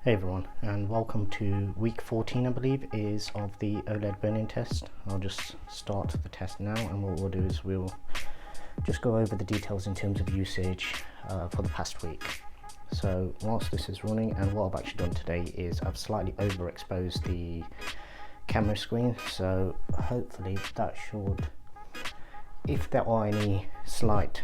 Hey everyone, and welcome to week 14, I believe, is of the OLED burn-in test. I'll just start the test now, and what we'll do is we'll just go over the details in terms of usage for the past week. So whilst this is running, and what I've actually done today is I've slightly overexposed the camera screen, so hopefully that should, if there are any slight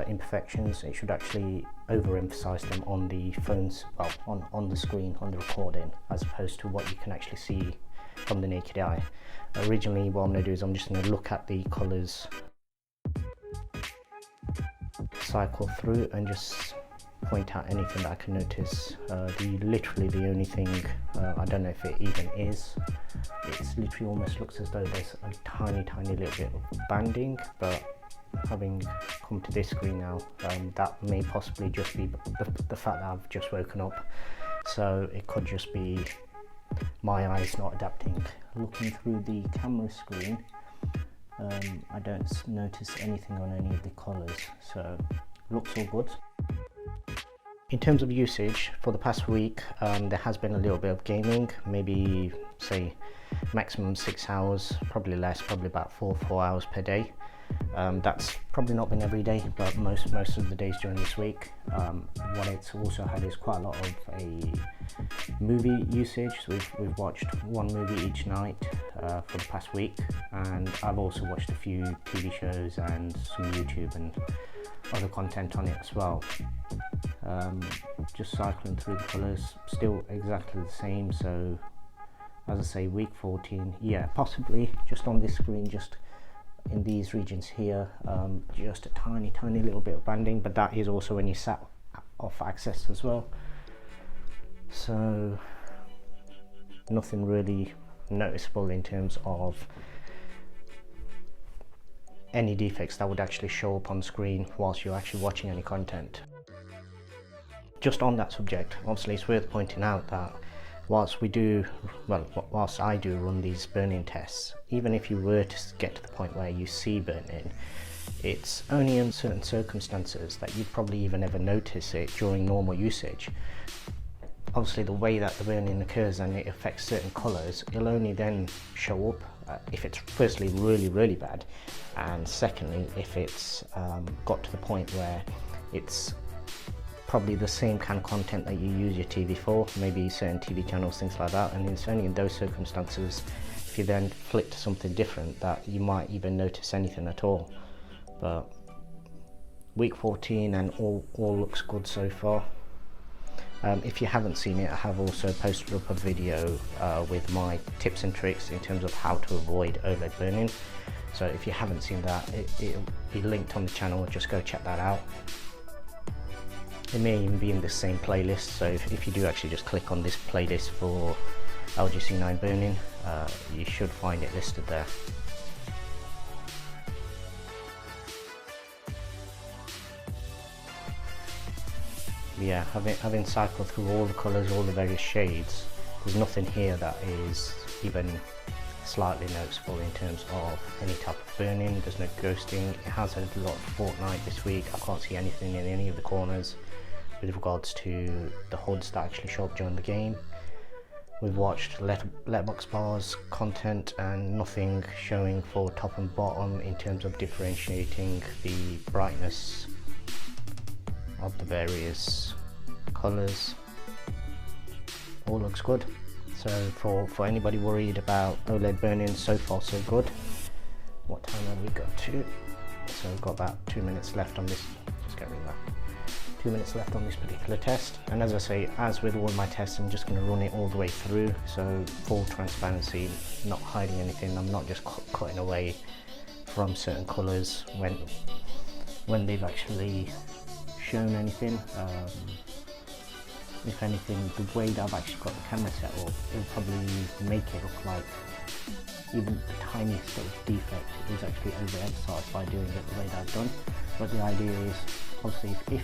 imperfections, it should actually overemphasize them on the phones, well, on the screen, on the recording, as opposed to what you can actually see from the naked eye. Originally, what I'm going to do is I'm just going to look at the colors, cycle through, and just point out anything that I can notice. Literally the only thing, I don't know if it even is, it's literally almost looks as though there's a tiny little bit of banding, but having come to this screen now, that may possibly just be the fact that I've just woken up, so it could just be my eyes not adapting. Looking through the camera screen, I don't notice anything on any of the colors, so looks all good. In terms of usage for the past week, there has been a little bit of gaming, maybe say maximum 6 hours, probably less, probably about 4 hours per day. That's probably not been every day, but most of the days during this week. What it's also had is quite a lot of a movie usage. So we've watched one movie each night for the past week, and I've also watched a few TV shows and some YouTube and other content on it as well. Just cycling through the colours, still exactly the same. So as I say, week 14, yeah, possibly just on this screen, just in these regions here, just a tiny little bit of banding, but that is also when you sat off access as well. So nothing really noticeable in terms of any defects that would actually show up on screen whilst you're actually watching any content. Just on that subject, obviously it's worth pointing out that whilst I do run these burn-in tests, even if you were to get to the point where you see burn-in, it's only in certain circumstances that you'd probably even ever notice it during normal usage. Obviously the way that the burn-in occurs and it affects certain colours, it'll only then show up if it's firstly really bad, and secondly if it's got to the point where it's probably the same kind of content that you use your TV for, maybe certain TV channels, things like that, and it's only in those circumstances, if you then flick to something different, that you might even notice anything at all. But week 14 and all looks good so far. If you haven't seen it, I have also posted up a video with my tips and tricks in terms of how to avoid OLED burn-in. So if you haven't seen that, it'll be linked on the channel, just go check that out. It may even be in the same playlist, so if you do actually just click on this playlist for LGC9 burn-in, you should find it listed there. Yeah, having cycled through all the colours, all the various shades, there's nothing here that is even slightly noticeable in terms of any type of burn-in. There's no ghosting. It has had a lot of Fortnite this week. I can't see anything in any of the corners with regards to the HUDs that actually show up during the game. We've watched letterbox bars content and nothing showing for top and bottom in terms of differentiating the brightness of the various colours. All looks good. So for anybody worried about OLED burn-in, so far so good. What time have we got to? So we've got about 2 minutes left on this. Just get rid of that. 2 minutes left on this particular test, and as I say, as with all my tests, I'm just going to run it all the way through, so full transparency, not hiding anything. I'm not just cutting away from certain colours when they've actually shown anything. If anything, the way that I've actually got the camera set up, it'll probably make it look like even the tiniest sort of defect is actually overemphasized by doing it the way that I've done. But the idea is, obviously,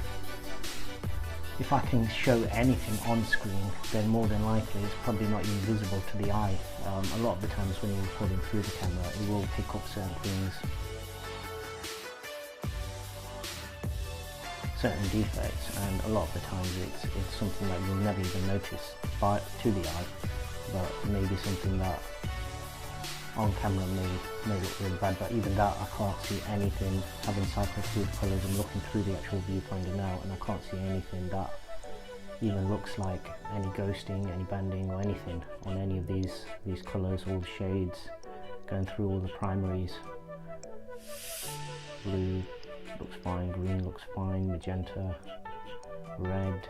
if I can show anything on screen, then more than likely it's probably not even visible to the eye. A lot of the times when you're recording through the camera, it will pick up certain things. certain defects, and a lot of the times it's something that you'll never even notice to the eye, but maybe something that on camera may look really bad. But even that, I can't see anything. Having cycled through the colours, I'm looking through the actual viewfinder now, and I can't see anything that even looks like any ghosting, any banding or anything on any of these colours, all the shades, going through all the primaries. Blue looks fine, green looks fine, magenta, red,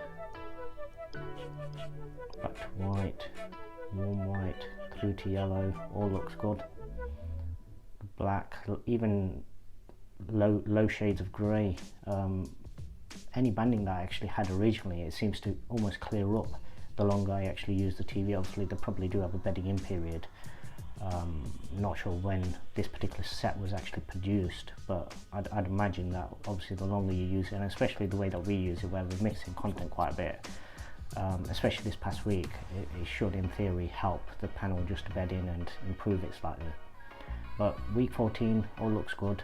back to white, warm white, through to yellow, all looks good. Black, even low shades of grey. Any banding that I actually had originally, it seems to almost clear up the longer I actually use the TV. Obviously they probably do have a bedding in period. Not sure when this particular set was actually produced, but I'd imagine that obviously the longer you use it, and especially the way that we use it, where we're mixing content quite a bit, especially this past week, it should in theory help the panel just to bed in and improve it slightly. But week 14 all looks good.